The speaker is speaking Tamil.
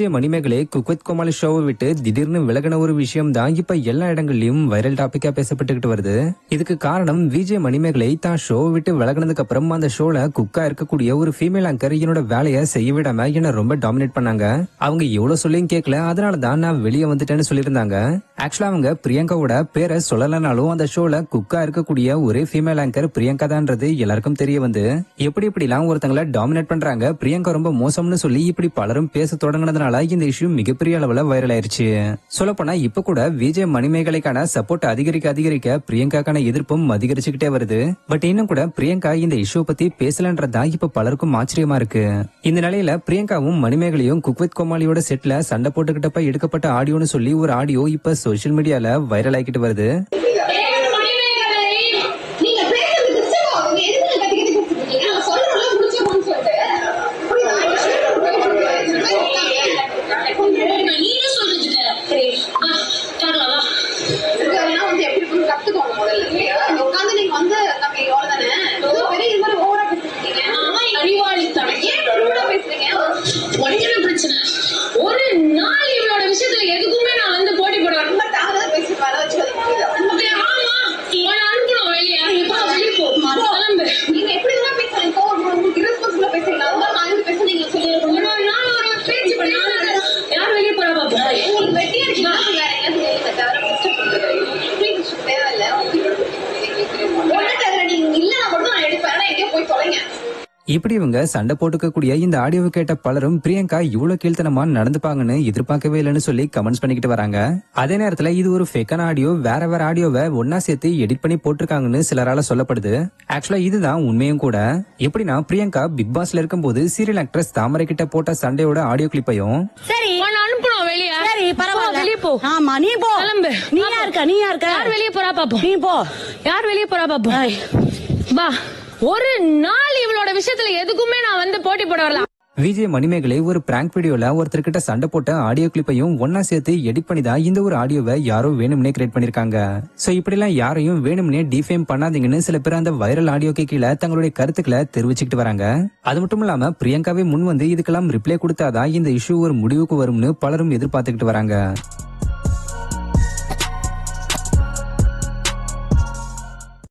விஜய் மணிமேகலை குக் வித் கோமாளி ஷோவை விட்டு திடீர்னு விலகின ஒரு விஷயம் தான் இப்ப எல்லா இடங்கள்லயும் வைரல் டாபிக்கா பேசப்பட்டுக்கிட்டு வருது. இதுக்கு காரணம் விஜய் மணிமேகலை தான் ஷோவை விட்டு விலகினதுக்கு அப்புறம் அந்த ஷோல குக்கா இருக்கக்கூடிய ஒரு ஃபீமேல் ஆங்கர் என்னோட வேலையை செய்ய விடாம என்ன ரொம்ப டாமினேட் பண்ணாங்க. அவங்க எவ்வளவு சொல்லியும் கேட்கல, அதனாலதான் நான் வெளியே வந்துட்டேன்னு சொல்லியிருந்தாங்க. ஆக்சுவலா அவங்க பிரியங்காவோட பேரை சொல்லலனாலும் அந்த ஷோல குக்கா இருக்கக்கூடிய ஒரே ஃபீமேல் ஆங்கர் பிரியங்கா தான்றது எல்லாருக்கும் தெரிய வந்து எப்படிலாம் ஒருத்தங்களை டாமினேட் பண்றாங்க, பிரியங்கா ரொம்ப மோசம்னு சொல்லி இப்படி பலரும் பேச தொடங்கினதுனால இந்த இஷ்யூ மிகப்பெரிய அளவுல வைரல் ஆயிருச்சு. சொல்லப்போனா இப்ப கூட விஜய் மணிமேகலைக்கான சப்போர்ட் அதிகரிக்க பிரியங்காக்கான எதிர்ப்பும் அதிகரிச்சுக்கிட்டே வருது. பட் இன்னும் கூட பிரியங்கா இந்த இஷ்யூ பத்தி பேசலன்றதா இப்ப பலருக்கும் ஆச்சரியமா இருக்கு. இந்த நிலையில பிரியங்காவும் மணிமேகலையும் குக் வித் கோமாளியோட செட்ல சண்டை போட்டுக்கிட்டப்ப எடுக்கப்பட்ட ஆடியோன்னு சொல்லி ஒரு ஆடியோ இப்ப சோசியல் மீடியால வைரல் ஆகிட்டு வருது. ஒரு நாள் இவளோட விஷயத்துல எதுக்குமே நான் வந்து போட்டி போடுவேன். யார் வெளியே போறா பாப்போம். இப்படி இவங்க சண்டை போட்டுக்கக்கூடிய இந்த ஆடியோவை கேட்ட பலரும் பிரியங்கா இவ்வளவு கீழ்த்தனமா நடந்துப்பாங்கன்னு எதிர்பார்க்கவே இல்லைன்னு சொல்லி கமெண்ட்ஸ் பண்ணிக்கிட்டு வராங்க. அதே நேரத்துல இது ஒரு ஃபேக்கான ஆடியோ, வேற ஆடியோவை ஒன்னா சேர்த்து எடிட் பண்ணி போட்டிருக்காங்கன்னு சிலரால சொல்லப்படுது. ஆக்சுவலா இதுதான் உண்மையும் கூட. எப்படின்னா பிரியங்கா பிக் பாஸ்ல இருக்கும்போது சீரியல் ஆக்ட்ரஸ் தாமரை கிட்ட போட்ட சண்டையோட ஆடியோ கிளிப்பையும் ஒரு நாள் இவளோட விஷயத்துல எதுக்குமே நான் வந்து போட்டி போட வரலாம். விஜய் மணிமேகலை ஒரு பிராங்க் வீடியோல ஒருத்தர்கிட்ட சண்டை போட்ட ஆடியோ கிளிப்பையும் ஒன்னா சேர்த்து எடிட் பண்ணிதான் இந்த ஒரு ஆடியோவை யாரோ வேணும்னே கிரியேட் பண்ணிருக்காங்க. சோ இப்படி எல்லாம் யாரையும் வேணும்னே டிஃபேம் பண்ணாதீங்கன்னு சில பேர் அந்த வைரல் ஆடியோக்கு கீழே தங்களுடைய கருத்துக்களை தெரிவிச்சுக்கிட்டு வராங்க. அது மட்டும் இல்லாம பிரியங்காவே முன் வந்து இதுக்கெல்லாம் ரிப்ளை கொடுத்தாதான் இந்த இஷ்யூ ஒரு முடிவுக்கு வரும்னு பலரும் எதிர்பார்த்துக்கிட்டு வராங்க.